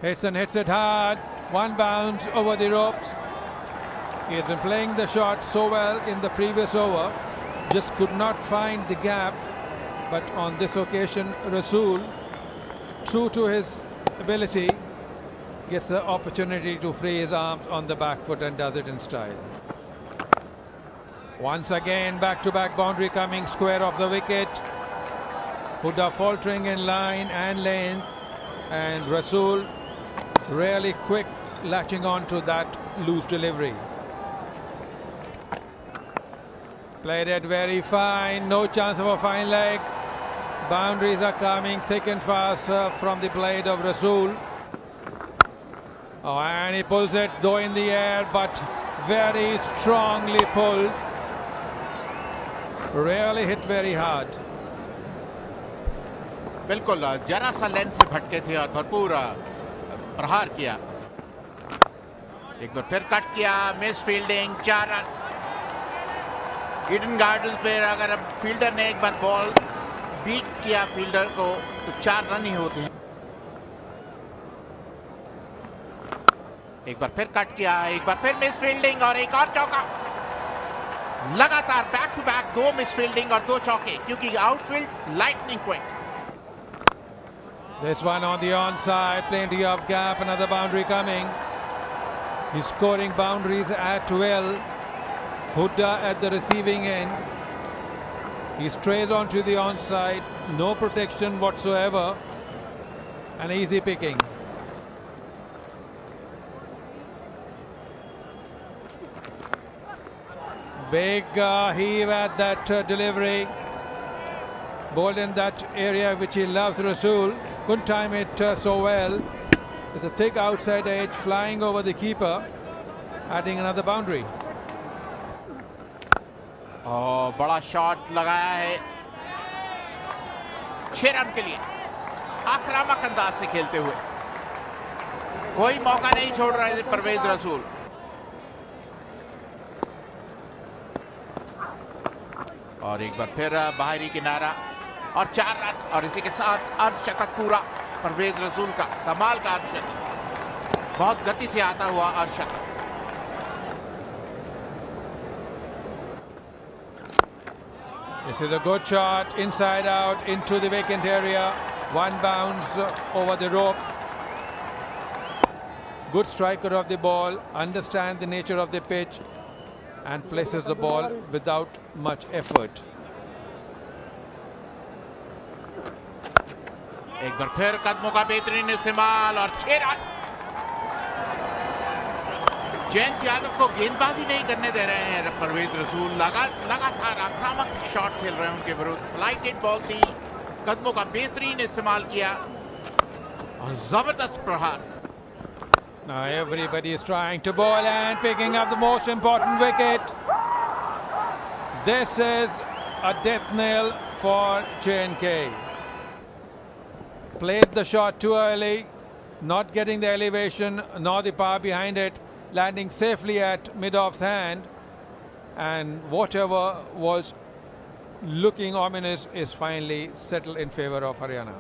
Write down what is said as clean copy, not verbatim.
Hits and hits it hard. One bounce over the ropes. He has been playing the shot so well in the previous over. Just could not find the gap. But on this occasion, Rasool, true to his ability, gets the opportunity to free his arms on the back foot and does it in style. Once again, back-to-back boundary coming square off the wicket. Hooda faltering in line and length, and Rasool really quick latching on to that loose delivery. Played it very fine, no chance of a fine leg. Boundaries are coming thick and fast from the blade of Rasool. Oh, and he pulls it though in the air, but very strongly pulled. Really hit very hard. बिल्कुल जरा सा length से भटके थे और भरपूर प्रहार किया. एक बार फिर कट किया, miss fielding, 4 run. Eden garden पे अगर फील्डर ने एक बार बॉल बीट किया फील्डर को तो 4 रन ही होते हैं. एक बार फिर कट किया, एक बार फिर मिस फील्डिंग और एक और चौका. लगातार back to back 2 miss fielding और 2 चौके, क्योंकि outfield lightning quick. This one on the onside, plenty of gap, another boundary coming. He's scoring boundaries at will. Hooda at the receiving end. He strays onto the onside, no protection whatsoever, and easy picking. Big heave at that delivery. Bowled in that area which he loves, Rasool. Couldn't time it so well. It's a thick outside edge flying over the keeper, adding another boundary. Oh, बड़ा shot लगाया है 6 run के लिए, आक्रामक अंदाज से खेलते हुए. कोई मौका नहीं छोड़ रहा है परवेज रसूल. और एक बार फिर बाहरी किनारा और 4 रन, और इसी के साथ अर्धशतक पूरा परवेज रसूल का. कमाल का अर्धशतक, बहुत गति से आता हुआ अर्धशतक. This is a good shot, inside out into the vacant area. One bounce over the rope. Good striker of the ball, understands the nature of the pitch and places the ball without much effort. एक बार फिर कदमों का बेहतरीन इस्तेमाल और 6 run. Jayant Yadav को गेंदबाजी नहीं करने दे रहे हैं परवेज रसूल. लगातार आक्रामक शॉट खेल रहे हैं उनके विरुद्ध. फ्लाइटेड बॉल थी, कदमों का बेहतरीन इस्तेमाल किया और जबरदस्त प्रहार. Now everybody is trying to bowl and picking up the most important wicket. This is a death knell for J&K. Played the shot too early, not getting the elevation nor the power behind it, landing safely at mid-off's hand, and whatever was looking ominous is finally settled in favor of Haryana.